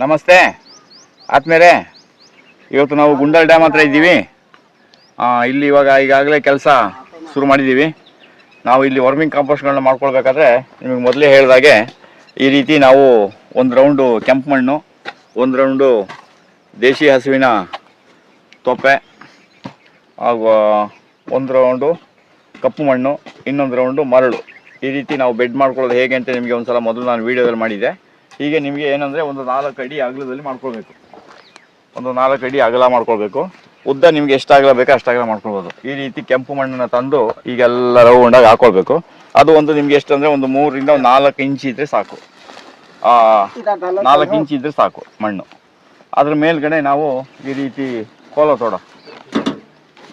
ನಮಸ್ತೆ ಆತ್ಮೇರೆ. ಇವತ್ತು ನಾವು ಗುಂಡಲ್ ಡ್ಯಾಮ್ ಹತ್ರ ಇದ್ದೀವಿ. ಇಲ್ಲಿ ಈಗಾಗಲೇ ಕೆಲಸ ಶುರು ಮಾಡಿದ್ದೀವಿ. ನಾವು ಇಲ್ಲಿ ವರ್ಮಿಂಗ್ ಕಾಂಪೋಸ್ಟ್ಗಳನ್ನ ಮಾಡ್ಕೊಳ್ಬೇಕಾದ್ರೆ ನಿಮಗೆ ಮೊದಲೇ ಹೇಳಿದಾಗೆ ಈ ರೀತಿ ನಾವು ಒಂದು ರೌಂಡು ಕೆಂಪು ಮಣ್ಣು, ಒಂದು ರೌಂಡು ದೇಶಿ ಹಸುವಿನ ತೊಪ್ಪೆ ಹಾಗೂ ಒಂದು ರೌಂಡು ಕಪ್ಪು ಮಣ್ಣು, ಇನ್ನೊಂದು ರೌಂಡು ಮರಳು, ಈ ರೀತಿ ನಾವು ಬೆಡ್ ಮಾಡ್ಕೊಳ್ಳೋದು ಹೇಗೆ ಅಂತ ನಿಮಗೆ ಒಂದು ಸಲ ಮೊದಲು ನಾನು ವೀಡಿಯೋದಲ್ಲಿ ಮಾಡಿದ್ದೆ. ಹೀಗೆ ನಿಮಗೆ ಏನಂದರೆ ಒಂದು 4 ಅಡಿ ಅಗಲದಲ್ಲಿ ಮಾಡ್ಕೊಳ್ಬೇಕು. ಒಂದು 4 ಅಡಿ ಅಗಲ ಮಾಡ್ಕೊಳ್ಬೇಕು. ಉದ್ದ ನಿಮ್ಗೆ ಎಷ್ಟು ಅಗಲ ಬೇಕೋ ಅಷ್ಟು ಅಗಲ ಮಾಡ್ಕೊಳ್ಬೋದು. ಈ ರೀತಿ ಕೆಂಪು ಮಣ್ಣನ್ನು ತಂದು ಈಗೆಲ್ಲ ರೌಂಡಾಗಿ ಹಾಕೊಳ್ಬೇಕು. ಅದು ಒಂದು ನಿಮ್ಗೆ ಎಷ್ಟು ಅಂದರೆ ಒಂದು 3 ರಿಂದ 4 ಇಂಚ್ ಇದ್ದರೆ ಸಾಕು. 4 ಇಂಚ್ ಇದ್ದರೆ ಸಾಕು ಮಣ್ಣು. ಅದ್ರ ಮೇಲ್ಗಡೆ ನಾವು ಈ ರೀತಿ ಕೋಲತೋಡ,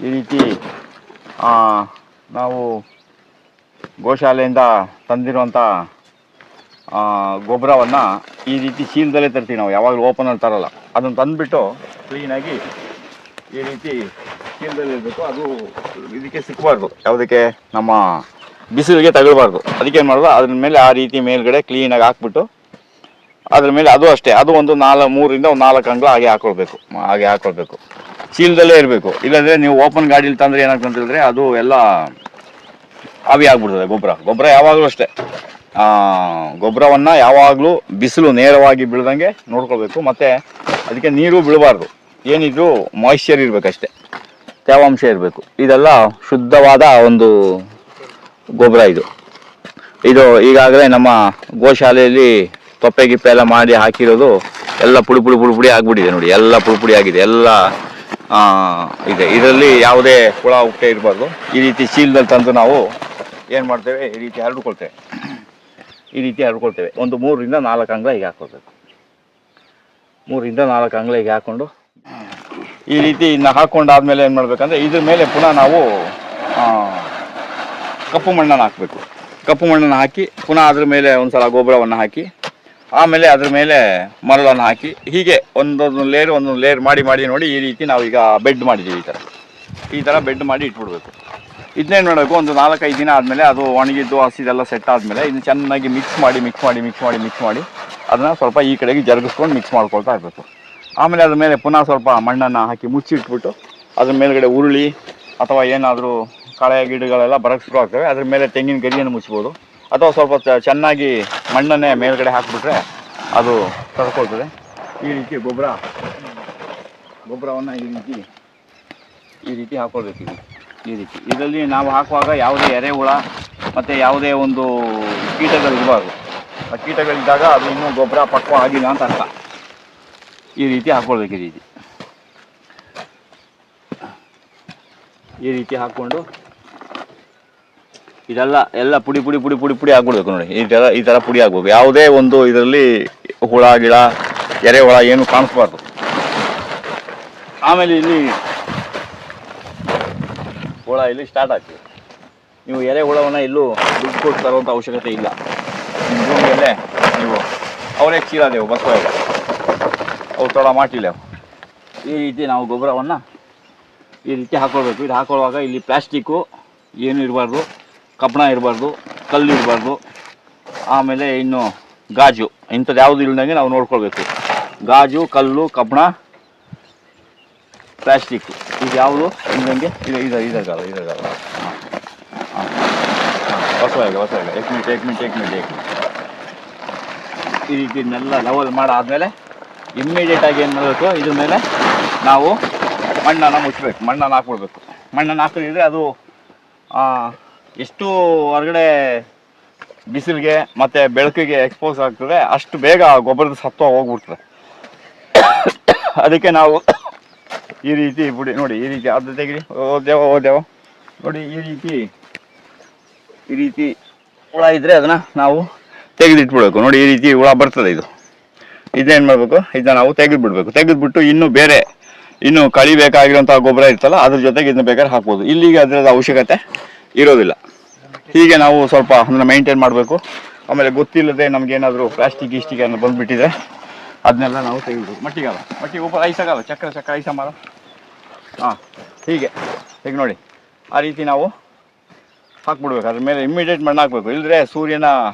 ಈ ರೀತಿ ನಾವು ಗೋಶಾಲೆಯಿಂದ ತಂದಿರುವಂಥ ಗೊಬ್ಬರವನ್ನು ಈ ರೀತಿ ಚೀಲದಲ್ಲೇ ತರ್ತೀವಿ. ನಾವು ಯಾವಾಗಲೂ ಓಪನಲ್ಲಿ ತರಲ್ಲ. ಅದನ್ನು ತಂದುಬಿಟ್ಟು ಕ್ಲೀನಾಗಿ ಈ ರೀತಿ ಚೀಲದಲ್ಲಿ ಇರಬೇಕು. ಅದು ಇದಕ್ಕೆ ಸಿಕ್ಕಬಾರ್ದು, ಯಾವುದಕ್ಕೆ ನಮ್ಮ ಬಿಸಿಲಿಗೆ ತಗೊಳ್ಬಾರ್ದು. ಅದಕ್ಕೇನು ಮಾಡೋದು, ಅದ್ರ ಮೇಲೆ ಆ ರೀತಿ ಮೇಲ್ಗಡೆ ಕ್ಲೀನಾಗಿ ಹಾಕ್ಬಿಟ್ಟು ಅದ್ರ ಮೇಲೆ ಅದು ಅಷ್ಟೇ, ಅದು ಒಂದು 3 ರಿಂದ 4 ಅಂಗ್ಲ ಹಾಗೆ ಹಾಕ್ಕೊಳ್ಬೇಕು. ಚೀಲದಲ್ಲೇ ಇರಬೇಕು. ಇಲ್ಲಾಂದರೆ ನೀವು ಓಪನ್ ಗಾಡೀಲಿ ತಂದರೆ ಏನಾಗ್ತಂತ ಹೇಳಿದ್ರೆ ಅದು ಎಲ್ಲ ಆವಿ ಆಗ್ಬಿಡ್ತದೆ. ಗೊಬ್ಬರ ಯಾವಾಗಲೂ ಅಷ್ಟೇ, ಗೊಬ್ಬರವನ್ನು ಯಾವಾಗಲೂ ಬಿಸಿಲು ನೇರವಾಗಿ ಬೀಳ್ದಂಗೆ ನೋಡ್ಕೊಳ್ಬೇಕು. ಮತ್ತು ಅದಕ್ಕೆ ನೀರು ಬೀಳಬಾರ್ದು. ಏನಿದ್ರು ಮಾಯಿಶ್ಚರ್ ಇರಬೇಕಷ್ಟೇ, ತೇವಾಂಶ ಇರಬೇಕು. ಇದೆಲ್ಲ ಶುದ್ಧವಾದ ಒಂದು ಗೊಬ್ಬರ. ಇದು ಈಗಾಗಲೇ ನಮ್ಮ ಗೋಶಾಲೆಯಲ್ಲಿ ತೊಪ್ಪೆ ಗಿಪ್ಪೆ ಎಲ್ಲ ಮಾಡಿ ಹಾಕಿರೋದು ಎಲ್ಲ ಪುಡಿ ಆಗಿಬಿಟ್ಟಿದೆ. ನೋಡಿ, ಎಲ್ಲ ಪುಡಿ ಆಗಿದೆ, ಎಲ್ಲ ಇದೆ. ಇದರಲ್ಲಿ ಯಾವುದೇ ಹುಳ ಉಪ್ಪೆ ಇರಬಾರ್ದು. ಈ ರೀತಿ ಚೀಲದಲ್ಲಿ ತಂದು ನಾವು ಏನು ಮಾಡ್ತೇವೆ, ಈ ರೀತಿ ಹರಡ್ಕೊಳ್ತೇವೆ. ಒಂದು 3 ರಿಂದ 4 ಅಂಗ್ಲ ಹೀಗೆ ಹಾಕ್ಕೊಳ್ಬೇಕು. 3 ರಿಂದ 4 ಅಂಗ್ಲ ಹೀಗೆ ಹಾಕ್ಕೊಂಡು ಈ ರೀತಿ ಇನ್ನು ಹಾಕ್ಕೊಂಡಾದ್ಮೇಲೆ ಏನು ಮಾಡಬೇಕಂದ್ರೆ ಇದ್ರ ಮೇಲೆ ಪುನಃ ನಾವು ಕಪ್ಪು ಮಣ್ಣನ್ನು ಹಾಕಬೇಕು. ಕಪ್ಪು ಮಣ್ಣನ್ನು ಹಾಕಿ ಪುನಃ ಅದ್ರ ಮೇಲೆ ಒಂದು ಸಲ ಗೊಬ್ಬರವನ್ನು ಹಾಕಿ ಆಮೇಲೆ ಅದ್ರ ಮೇಲೆ ಮರಳನ್ನು ಹಾಕಿ ಹೀಗೆ ಒಂದೊಂದು ಲೇಯರ್ ಮಾಡಿ ನೋಡಿ. ಈ ರೀತಿ ನಾವೀಗ ಬೆಡ್ ಮಾಡಿದ್ದೀವಿ. ಈ ಥರ ಬೆಡ್ ಮಾಡಿ ಇಟ್ಬಿಡ್ಬೇಕು. ಇದನ್ನೇನು ಮಾಡಬೇಕು, ಒಂದು 4-5 ದಿನ ಆದಮೇಲೆ ಅದು ಒಣಗಿದ್ದು ಹಸಿದೆಲ್ಲ ಸೆಟ್ ಆದಮೇಲೆ ಇದನ್ನು ಚೆನ್ನಾಗಿ ಮಿಕ್ಸ್ ಮಾಡಿ ಅದನ್ನು ಸ್ವಲ್ಪ ಈ ಕಡೆಗೆ ಜರುಗಿಸ್ಕೊಂಡು ಮಿಕ್ಸ್ ಮಾಡ್ಕೊಳ್ತಾ ಇರಬೇಕು. ಆಮೇಲೆ ಅದ್ರ ಮೇಲೆ ಪುನಃ ಸ್ವಲ್ಪ ಮಣ್ಣನ್ನು ಹಾಕಿ ಮುಚ್ಚಿಟ್ಬಿಟ್ಟು ಅದ್ರ ಮೇಲ್ಗಡೆ ಉರುಳಿ ಅಥವಾ ಏನಾದರೂ ಕಳೆ ಗಿಡಗಳೆಲ್ಲ ಬರೋಕ್ಕೆ ಶುರು ಆಗ್ತವೆ. ಅದ್ರ ಮೇಲೆ ತೆಂಗಿನ ಗರಿಯನ್ನು ಮುಚ್ಬೋದು. ಅಥವಾ ಸ್ವಲ್ಪ ಚೆನ್ನಾಗಿ ಮಣ್ಣನ್ನೇ ಮೇಲ್ಗಡೆ ಹಾಕಿಬಿಟ್ರೆ ಅದು ತಡ್ಕೊಳ್ತದೆ. ಈ ರೀತಿ ಗೊಬ್ಬರವನ್ನು ಈ ರೀತಿ ಹಾಕ್ಕೊಳ್ಬೇಕು. ಈ ರೀತಿ ಇದರಲ್ಲಿ ನಾವು ಹಾಕುವಾಗ ಯಾವುದೇ ಎರೆಹುಳ ಮತ್ತು ಯಾವುದೇ ಒಂದು ಕೀಟಗಳಿರಬಾರ್ದು. ಆ ಕೀಟಗಳಿದ್ದಾಗ ಅದು ಇನ್ನೂ ಗೊಬ್ಬರ ಪಕ್ವ ಆಗಿಲ್ಲ ಅಂತ ಅರ್ಥ. ಈ ರೀತಿ ಹಾಕ್ಕೊಳ್ಬೇಕು. ಈ ರೀತಿ ಹಾಕ್ಕೊಂಡು ಇದೆಲ್ಲ ಪುಡಿ ಆಗ್ಬಿಡ್ಬೇಕು. ನೋಡಿ, ಈ ಥರ ಪುಡಿ ಆಗ್ಬೇಕು. ಯಾವುದೇ ಒಂದು ಇದರಲ್ಲಿ ಹುಳ ಗಿಳ ಎರೆಹುಳ ಏನು ಕಾಣಿಸ್ಬಾರ್ದು. ಆಮೇಲೆ ಇಲ್ಲಿ ಹುಳ ಇಲ್ಲಿ ಸ್ಟಾರ್ಟ್ ಆಗ್ತದೆ. ನೀವು ಎರೆಹುಳವನ್ನು ಎಲ್ಲೂ ದುಡ್ಡು ಕೊಟ್ಟು ತರುವಂಥ ಅವಶ್ಯಕತೆ ಇಲ್ಲ. ನಿಮ್ಮ ಭೂಮಿಯಲ್ಲೇ ನೀವು ಅವರೇ ಚೀಲದೇವು ಬಸ್ಸೋಗ ಅವು ತೊಡ ಮಾಡಿಲ್ಲ. ಈ ರೀತಿ ನಾವು ಗೊಬ್ಬರವನ್ನು ಈ ರೀತಿ ಹಾಕ್ಕೊಳ್ಬೇಕು. ಇದು ಹಾಕೊಳ್ಳುವಾಗ ಇಲ್ಲಿ ಪ್ಲಾಸ್ಟಿಕ್ಕು ಏನು ಇರಬಾರ್ದು, ಕಬ್ಬಣ ಇರಬಾರ್ದು, ಕಲ್ಲು ಇರಬಾರ್ದು. ಆಮೇಲೆ ಇನ್ನು ಗಾಜು ಇಂಥದ್ದು ಯಾವುದು ಇಲ್ಲದಂಗೆ ನಾವು ನೋಡ್ಕೊಳ್ಬೇಕು. ಗಾಜು, ಕಲ್ಲು, ಕಬ್ಬಣ, ಪ್ಲಾಸ್ಟಿಕ್ಕು ಇದು ಯಾವುದು ಇಲ್ಲದಂಗೆ ಇದಾಗಲ್ಲ. ಹೊಸ ಏಕ್ ಮಿನಿಟ್. ಈ ರೀತಿ ಇದನ್ನೆಲ್ಲ ಲೆವೆಲ್ ಮಾಡಾದ್ಮೇಲೆ ಇಮ್ಮಿಡಿಯೇಟಾಗಿ ಏನು ಮಾಡಬೇಕು, ಇದ್ರ ಮೇಲೆ ನಾವು ಮಣ್ಣನ್ನು ಮುಚ್ಚಬೇಕು. ಮಣ್ಣನ್ನು ಹಾಕ್ಬಿಡ್ಬೇಕು. ಮಣ್ಣನ್ನು ಹಾಕಿದ್ರೆ ಅದು ಎಷ್ಟು ಹೊರಗಡೆ ಬಿಸಿಲಿಗೆ ಮತ್ತು ಬೆಳಕಿಗೆ ಎಕ್ಸ್ಪೋಸ್ ಆಗ್ತದೆ ಅಷ್ಟು ಬೇಗ ಗೊಬ್ಬರದ ಸತ್ವ ಹೋಗ್ಬಿಡ್ತದೆ. ಅದಕ್ಕೆ ನಾವು ಈ ರೀತಿ ಬಿಡಿ. ನೋಡಿ, ಈ ರೀತಿ ಅದು ತೆಗಿರಿ. ಓದೇವ ನೋಡಿ, ಈ ರೀತಿ ಹುಳ ಇದ್ದರೆ ಅದನ್ನು ನಾವು ತೆಗೆದಿಟ್ಬಿಡ್ಬೇಕು. ನೋಡಿ, ಈ ರೀತಿ ಹುಳ ಬರ್ತದೆ. ಇದೇನು ಮಾಡಬೇಕು, ಇದನ್ನ ನಾವು ತೆಗೆದುಬಿಟ್ಟು ಇನ್ನೂ ಕಳಿಬೇಕಾಗಿರೋಂಥ ಗೊಬ್ಬರ ಇರ್ತಲ್ಲ ಅದ್ರ ಜೊತೆಗೆ ಇದನ್ನ ಬೇಕಾದ್ರೆ ಹಾಕ್ಬೋದು. ಇಲ್ಲಿಗೆ ಅದರದ ಅವಶ್ಯಕತೆ ಇರೋದಿಲ್ಲ. ಹೀಗೆ ನಾವು ಸ್ವಲ್ಪ ಅದನ್ನು ಮೇಂಟೈನ್ ಮಾಡಬೇಕು. ಆಮೇಲೆ ಗೊತ್ತಿಲ್ಲದೆ ನಮಗೇನಾದರೂ ಪ್ಲಾಸ್ಟಿಕ್ ಅನ್ನೋ ಬಂದುಬಿಟ್ಟಿದೆ ಅದನ್ನೆಲ್ಲ ನಾವು ತೆಗಿಬೇಕು. ಮಟ್ಟಿ ಉಪ್ಪು ಐಸಾಗಲ್ಲ, ಚಕ್ರ ಐಸ ಮಾರ. ಹೀಗೆ ನೋಡಿ, ಆ ರೀತಿ ನಾವು ಹಾಕ್ಬಿಡ್ಬೇಕು. ಅದ್ರ ಮೇಲೆ ಇಮ್ಮಿಡಿಯೇಟ್ ಮಣ್ಣು ಹಾಕಬೇಕು. ಇಲ್ಲದ್ರೆ ಸೂರ್ಯನ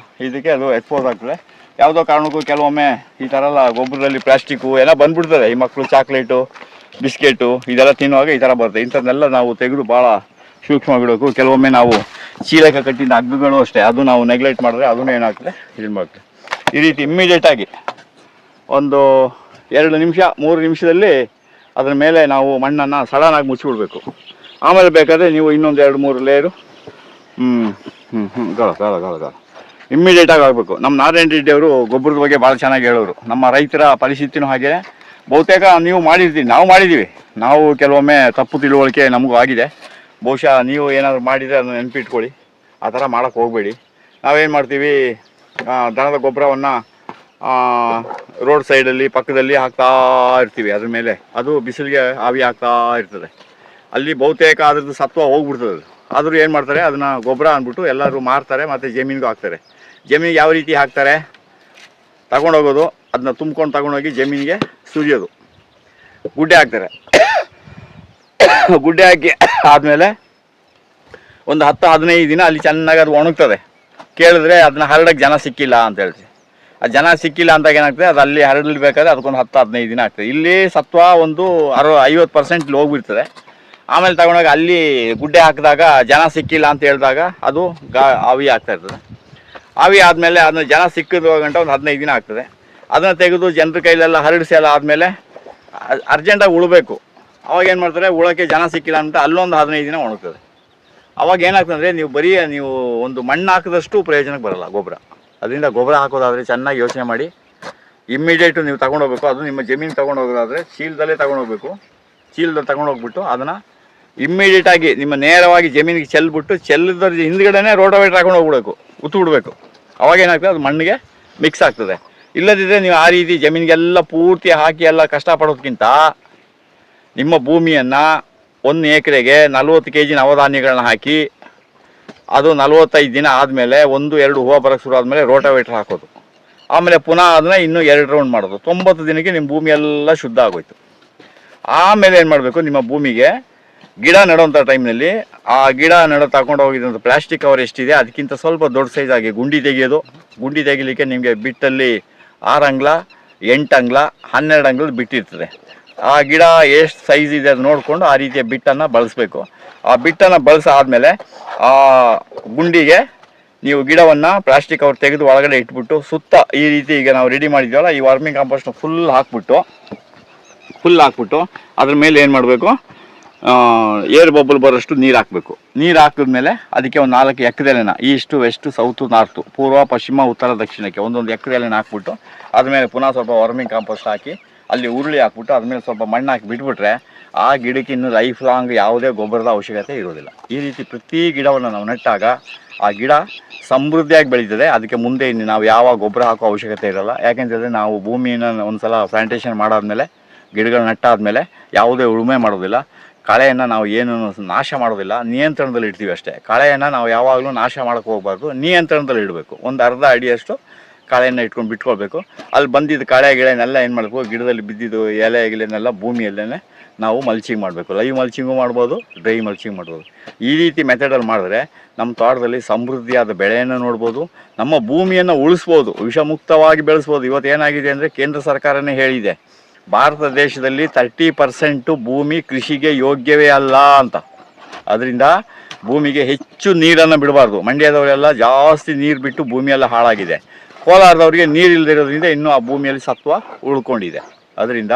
ಇದಕ್ಕೆ ಅದು ಎಕ್ಸ್ಪೋಸ್ ಆಗ್ತದೆ. ಯಾವುದೋ ಕಾರಣಕ್ಕೂ ಕೆಲವೊಮ್ಮೆ ಈ ಥರ ಎಲ್ಲ ಗೊಬ್ಬರದಲ್ಲಿ ಪ್ಲಾಸ್ಟಿಕ್ಕು ಎಲ್ಲ ಬಂದ್ಬಿಡ್ತದೆ. ಈ ಮಕ್ಕಳು ಚಾಕ್ಲೇಟು ಬಿಸ್ಕೆಟು ಇದೆಲ್ಲ ತಿನ್ನುವಾಗ ಈ ಥರ ಬರುತ್ತೆ. ಇಂಥದ್ದನ್ನೆಲ್ಲ ನಾವು ತೆಗೆದು ಭಾಳ ಸೂಕ್ಷ್ಮ ಬಿಡಬೇಕು. ಕೆಲವೊಮ್ಮೆ ನಾವು ಚೀಲಕ್ಕೆ ಕಟ್ಟಿದ ಹಗ್ಗಗಳು ಅಷ್ಟೇ, ಅದು ನಾವು ನೆಗ್ಲೆಕ್ಟ್ ಮಾಡಿದ್ರೆ ಅದೂ ಏನಾಗ್ತದೆ ಇದು ಮಾಡ್ತದೆ. ಈ ರೀತಿ ಇಮ್ಮಿಡಿಯೇಟಾಗಿ ಒಂದು 2 ನಿಮಿಷ 3 ನಿಮಿಷದಲ್ಲಿ ಅದರ ಮೇಲೆ ನಾವು ಮಣ್ಣನ್ನು ಸಡನ್ನಾಗಿ ಮುಚ್ಚಿಬಿಡ್ಬೇಕು. ಆಮೇಲೆ ಬೇಕಾದರೆ ನೀವು ಇನ್ನೊಂದು 2-3 ಲೇಯರು ಗಳ ಇಮ್ಮಿಡಿಯೇಟಾಗಿ ಆಗಬೇಕು. ನಮ್ಮ ನಾರಾಯಣ ರೆಡ್ಡಿ ಅವರು ಗೊಬ್ಬರದ ಬಗ್ಗೆ ಭಾಳ ಚೆನ್ನಾಗಿ ಹೇಳೋರು. ನಮ್ಮ ರೈತರ ಪರಿಸ್ಥಿತಿನೂ ಹಾಗೆ. ಬಹುತೇಕ ನೀವು ಮಾಡಿರ್ತೀವಿ, ನಾವು ಮಾಡಿದ್ದೀವಿ. ನಾವು ಕೆಲವೊಮ್ಮೆ ತಪ್ಪು ತಿಳುವಳಿಕೆ ನಮಗೂ ಆಗಿದೆ. ಬಹುಶಃ ನೀವು ಏನಾದರೂ ಮಾಡಿದರೆ ಅದನ್ನು ನೆನಪಿಟ್ಕೊಳ್ಳಿ, ಆ ಥರ ಮಾಡೋಕ್ಕೆ ಹೋಗಬೇಡಿ. ನಾವೇನು ಮಾಡ್ತೀವಿ, ದನದ ಗೊಬ್ಬರವನ್ನು ರೋಡ್ ಸೈಡಲ್ಲಿ ಪಕ್ಕದಲ್ಲಿ ಹಾಕ್ತಾ ಇರ್ತೀವಿ. ಅದ್ರ ಮೇಲೆ ಅದು ಬಿಸಿಲಿಗೆ ಆವಿ ಆಗ್ತಾ ಇರ್ತದೆ. ಅಲ್ಲಿ ಬಹುತೇಕ ಅದ್ರದ್ದು ಸತ್ವ ಹೋಗ್ಬಿಡ್ತದೆ. ಅದು ಆದರೂ ಏನು ಮಾಡ್ತಾರೆ, ಅದನ್ನು ಗೊಬ್ಬರ ಅಂದ್ಬಿಟ್ಟು ಎಲ್ಲರೂ ಮಾರ್ತಾರೆ ಮತ್ತು ಜಮೀನಿಗೂ ಹಾಕ್ತಾರೆ. ಜಮೀನಿಗೆ ಯಾವ ರೀತಿ ಹಾಕ್ತಾರೆ, ತಗೊಂಡೋಗೋದು, ಅದನ್ನ ತುಂಬ್ಕೊಂಡು ತಗೊಂಡೋಗಿ ಜಮೀನಿಗೆ ಸುರಿಯೋದು, ಗುಡ್ಡೆ ಹಾಕ್ತಾರೆ. ಗುಡ್ಡೆ ಹಾಕಿ ಆದಮೇಲೆ ಒಂದು 10-15 ದಿನ ಅಲ್ಲಿ ಚೆನ್ನಾಗಿ ಅದು ಒಣಗ್ತದೆ. ಕೇಳಿದ್ರೆ ಅದನ್ನ ಹರಡಕ್ಕೆ ಜನ ಸಿಕ್ಕಿಲ್ಲ ಅಂತ ಹೇಳ್ತೀವಿ. ಆ ಜನ ಸಿಕ್ಕಿಲ್ಲ ಅಂದಾಗ ಏನಾಗ್ತದೆ, ಅದು ಅಲ್ಲಿ ಹರಡಬೇಕಾದ್ರೆ ಅದಕ್ಕೊಂದು 10-15 ದಿನ ಆಗ್ತದೆ. ಇಲ್ಲಿ ಸತ್ವ ಒಂದು 50% ಹೋಗ್ಬಿಡ್ತದೆ. ಆಮೇಲೆ ತಗೊಂಡೋಗಿ ಅಲ್ಲಿ ಗುಡ್ಡೆ ಹಾಕಿದಾಗ ಜನ ಸಿಕ್ಕಿಲ್ಲ ಅಂತ ಹೇಳಿದಾಗ ಅದು ಆವಿ ಆಗ್ತಾ ಇರ್ತದೆ. ಆವಿ ಆದಮೇಲೆ ಅದನ್ನ ಜನ ಸಿಕ್ಕಿದ ಗಂಟ ಒಂದು 15 ದಿನ ಆಗ್ತದೆ. ಅದನ್ನು ತೆಗೆದು ಜನರ ಕೈಲೆಲ್ಲ ಹರಡಿಸಿ ಎಲ್ಲ ಆದಮೇಲೆ ಅರ್ಜೆಂಟಾಗಿ ಉಳಬೇಕು. ಅವಾಗ ಏನು ಮಾಡ್ತಾರೆ, ಉಳೋಕ್ಕೆ ಜನ ಸಿಕ್ಕಿಲ್ಲ ಅಂತ ಅಲ್ಲೊಂದು 15 ದಿನ ಒಣಗ್ತದೆ. ಅವಾಗ ಏನಾಗ್ತದೆ, ನೀವು ಒಂದು ಮಣ್ಣು ಹಾಕಿದಷ್ಟು ಪ್ರಯೋಜನಕ್ಕೆ ಬರಲ್ಲ ಗೊಬ್ಬರ. ಅದರಿಂದ ಗೊಬ್ಬರ ಹಾಕೋದಾದರೆ ಚೆನ್ನಾಗಿ ಯೋಚನೆ ಮಾಡಿ ಇಮ್ಮಿಡಿಯೇಟು ನೀವು ತಗೊಂಡೋಗ್ಬೇಕು. ಅದು ನಿಮ್ಮ ಜಮೀನು ತೊಗೊಂಡೋಗೋದಾದರೆ ಚೀಲದಲ್ಲೇ ತೊಗೊಂಡೋಗ್ಬೇಕು. ಚೀಲದಲ್ಲಿ ತೊಗೊಂಡೋಗ್ಬಿಟ್ಟು ಅದನ್ನು ಇಮ್ಮಿಡಿಯೇಟಾಗಿ ನಿಮ್ಮ ನೇರವಾಗಿ ಜಮೀನಿಗೆ ಚೆಲ್ಲದ್ರ ಹಿಂದ್ಗಡೆನೇ ರೋಟೋವೇಟರ್ ಹಾಕೊಂಡು ಹೋಗ್ಬಿಡ್ಬೇಕು, ಉತ್ತು ಬಿಡಬೇಕು. ಅವಾಗ ಏನಾಗ್ತದೆ, ಅದು ಮಣ್ಣಿಗೆ ಮಿಕ್ಸ್ ಆಗ್ತದೆ. ಇಲ್ಲದಿದ್ದರೆ ನೀವು ಆ ರೀತಿ ಜಮೀನಿಗೆಲ್ಲ ಪೂರ್ತಿ ಹಾಕಿ ಎಲ್ಲ ಕಷ್ಟಪಡೋದಕ್ಕಿಂತ ನಿಮ್ಮ ಭೂಮಿಯನ್ನು 1 ಎಕರೆಗೆ 40 kg ನವಧಾನ್ಯಗಳನ್ನ ಹಾಕಿ ಅದು 45 ದಿನ ಆದಮೇಲೆ 1-2 ಹೂವು ಬರೋಕ್ಕೆ ಶುರು ಆದಮೇಲೆ ರೋಟೋವೇಟರ್ ಹಾಕೋದು. ಆಮೇಲೆ ಪುನಃ ಅದನ್ನ ಇನ್ನೂ 2 ರೌಂಡ್ ಮಾಡೋದು. 90 ದಿನಕ್ಕೆ ನಿಮ್ಮ ಭೂಮಿ ಎಲ್ಲ ಶುದ್ಧ ಆಗೋಯ್ತು. ಆಮೇಲೆ ಏನು ಮಾಡಬೇಕು, ನಿಮ್ಮ ಭೂಮಿಗೆ ಗಿಡ ನೆಡೋಂಥ ಟೈಮ್ನಲ್ಲಿ ಆ ಗಿಡ ತಗೊಂಡು ಹೋಗಿದ್ದಂಥ ಪ್ಲಾಸ್ಟಿಕ್ ಕವರ್ ಎಷ್ಟಿದೆ ಅದಕ್ಕಿಂತ ಸ್ವಲ್ಪ ದೊಡ್ಡ ಸೈಜಾಗಿ ಗುಂಡಿ ತೆಗೆಯೋದು. ಗುಂಡಿ ತೆಗಿಲಿಕ್ಕೆ ನಿಮಗೆ ಬಿಟ್ಟಲ್ಲಿ 6 ಅಂಗ್ಲ 8 ಅಂಗ್ಲ 12 ಅಂಗ್ಲದ ಬಿಟ್ಟಿರ್ತದೆ. ಆ ಗಿಡ ಎಷ್ಟು ಸೈಜ್ ಇದೆ ಅದು ನೋಡಿಕೊಂಡು ಆ ರೀತಿಯ ಬಿಟ್ಟನ್ನು ಬಳಸಬೇಕು. ಆ ಬಿಟ್ಟನ್ನು ಬಳಸಾದ್ಮೇಲೆ ಆ ಗುಂಡಿಗೆ ನೀವು ಗಿಡವನ್ನು ಪ್ಲಾಸ್ಟಿಕ್ ಕವರ್ ತೆಗೆದು ಒಳಗಡೆ ಇಟ್ಬಿಟ್ಟು ಸುತ್ತ ಈ ರೀತಿ ಈಗ ನಾವು ರೆಡಿ ಮಾಡಿದ್ದೀವಲ್ಲ ಈ ವರ್ಮಿಂಗ್ ಕಾಂಪೋಸ್ಟ್ನ ಫುಲ್ ಹಾಕ್ಬಿಟ್ಟು ಅದ್ರ ಮೇಲೆ ಏನು ಮಾಡಬೇಕು, ಏರ್ ಬಬಲ್ ಬರೋಷ್ಟು ನೀರು ಹಾಕಬೇಕು. ನೀರು ಹಾಕಿದ್ಮೇಲೆ ಅದಕ್ಕೆ ಒಂದು 4 ಎಕ್ಕದೆಲೆನ ಈಸ್ಟು ವೆಸ್ಟು ಸೌತು ನಾರ್ತು ಪೂರ್ವ ಪಶ್ಚಿಮ ಉತ್ತರ ದಕ್ಷಿಣಕ್ಕೆ ಒಂದೊಂದು ಎಕ್ಕದೆಲೆನ ಹಾಕ್ಬಿಟ್ಟು ಅದ್ಮೇಲೆ ಪುನಃ ಸ್ವಲ್ಪ ವರ್ಮಿಂಗ್ ಕಾಂಪೋಸ್ಟ್ ಹಾಕಿ ಅಲ್ಲಿ ಉರುಳಿ ಹಾಕ್ಬಿಟ್ಟು ಅದ್ಮೇಲೆ ಸ್ವಲ್ಪ ಮಣ್ಣು ಹಾಕಿ ಬಿಟ್ಬಿಟ್ರೆ ಆ ಗಿಡಕ್ಕೆ ಇನ್ನು ಲೈಫ್ ಲಾಂಗ್ ಯಾವುದೇ ಗೊಬ್ಬರದ ಅವಶ್ಯಕತೆ ಇರೋದಿಲ್ಲ. ಈ ರೀತಿ ಪ್ರತಿ ಗಿಡವನ್ನು ನಾವು ನೆಟ್ಟಾಗ ಆ ಗಿಡ ಸಮೃದ್ಧಿಯಾಗಿ ಬೆಳೀತದೆ. ಅದಕ್ಕೆ ಮುಂದೆ ಇನ್ನು ನಾವು ಯಾವ ಗೊಬ್ಬರ ಹಾಕೋ ಅವಶ್ಯಕತೆ ಇರೋಲ್ಲ. ಯಾಕೆಂತಂದರೆ ನಾವು ಭೂಮಿಯನ್ನು ಒಂದು ಸಲ ಪ್ಲಾಂಟೇಷನ್ ಮಾಡಾದ್ಮೇಲೆ ಗಿಡಗಳು ನೆಟ್ಟಾದ್ಮೇಲೆ ಯಾವುದೇ ಉಳುಮೆ ಮಾಡೋದಿಲ್ಲ. ಕಳೆಯನ್ನು ನಾವು ಏನು ನಾಶ ಮಾಡೋದಿಲ್ಲ, ನಿಯಂತ್ರಣದಲ್ಲಿ ಇಡ್ತೀವಿ ಅಷ್ಟೇ. ಕಳೆಯನ್ನು ನಾವು ಯಾವಾಗಲೂ ನಾಶ ಮಾಡೋಕ್ಕೆ ಹೋಗಬಾರ್ದು, ನಿಯಂತ್ರಣದಲ್ಲಿ ಇಡಬೇಕು. ಒಂದು ಅರ್ಧ ಅಡಿಯಷ್ಟು ಕಳೆಯನ್ನು ಇಟ್ಕೊಂಡು ಬಿಟ್ಕೊಳ್ಬೇಕು. ಅಲ್ಲಿ ಬಂದಿದ್ದು ಗಿಳೆನೆಲ್ಲ ಏನು ಮಾಡಬೇಕು, ಗಿಡದಲ್ಲಿ ಬಿದ್ದಿದ್ದು ಎಲೆ ಗಿಲೆನೆಲ್ಲ ಭೂಮಿಯಲ್ಲೇ ನಾವು ಮಲ್ಚಿಂಗ್ ಮಾಡಬೇಕು. ಲೈವ್ ಮಲ್ಚಿಂಗು ಮಾಡ್ಬೋದು, ಡ್ರೈ ಮಲ್ಚಿಂಗ್ ಮಾಡ್ಬೋದು. ಈ ರೀತಿ ಮೆಥಡಲ್ಲಿ ಮಾಡಿದ್ರೆ ನಮ್ಮ ತೋಟದಲ್ಲಿ ಸಮೃದ್ಧಿಯಾದ ಬೆಳೆಯನ್ನು ನೋಡ್ಬೋದು, ನಮ್ಮ ಭೂಮಿಯನ್ನು ಉಳಿಸ್ಬೋದು, ವಿಷಮುಕ್ತವಾಗಿ ಬೆಳೆಸ್ಬೋದು. ಇವತ್ತು ಏನಾಗಿದೆ ಅಂದರೆ ಕೇಂದ್ರ ಸರ್ಕಾರನೇ ಹೇಳಿದೆ, ಭಾರತ ದೇಶದಲ್ಲಿ 30% ಭೂಮಿ ಕೃಷಿಗೆ ಯೋಗ್ಯವೇ ಅಲ್ಲ ಅಂತ. ಅದರಿಂದ ಭೂಮಿಗೆ ಹೆಚ್ಚು ನೀರನ್ನು ಬಿಡಬಾರ್ದು. ಮಂಡ್ಯದವರೆಲ್ಲ ಜಾಸ್ತಿ ನೀರು ಬಿಟ್ಟು ಭೂಮಿಯೆಲ್ಲ ಹಾಳಾಗಿದೆ. ಕೋಲಾರದವರಿಗೆ ನೀರು ಇಲ್ಲದಿರೋದ್ರಿಂದ ಇನ್ನೂ ಆ ಭೂಮಿಯಲ್ಲಿ ಸತ್ವ ಉಳ್ಕೊಂಡಿದೆ. ಅದರಿಂದ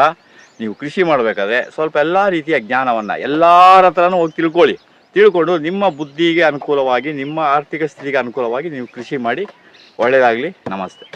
ನೀವು ಕೃಷಿ ಮಾಡಬೇಕಾದ್ರೆ ಸ್ವಲ್ಪ ಎಲ್ಲ ರೀತಿಯ ಜ್ಞಾನವನ್ನು ಎಲ್ಲರ ಹತ್ರನೂ ಹೋಗಿ ತಿಳ್ಕೊಂಡು ನಿಮ್ಮ ಬುದ್ಧಿಗೆ ಅನುಕೂಲವಾಗಿ ನಿಮ್ಮ ಆರ್ಥಿಕ ಸ್ಥಿತಿಗೆ ಅನುಕೂಲವಾಗಿ ನೀವು ಕೃಷಿ ಮಾಡಿ. ಒಳ್ಳೆಯದಾಗಲಿ. ನಮಸ್ತೆ.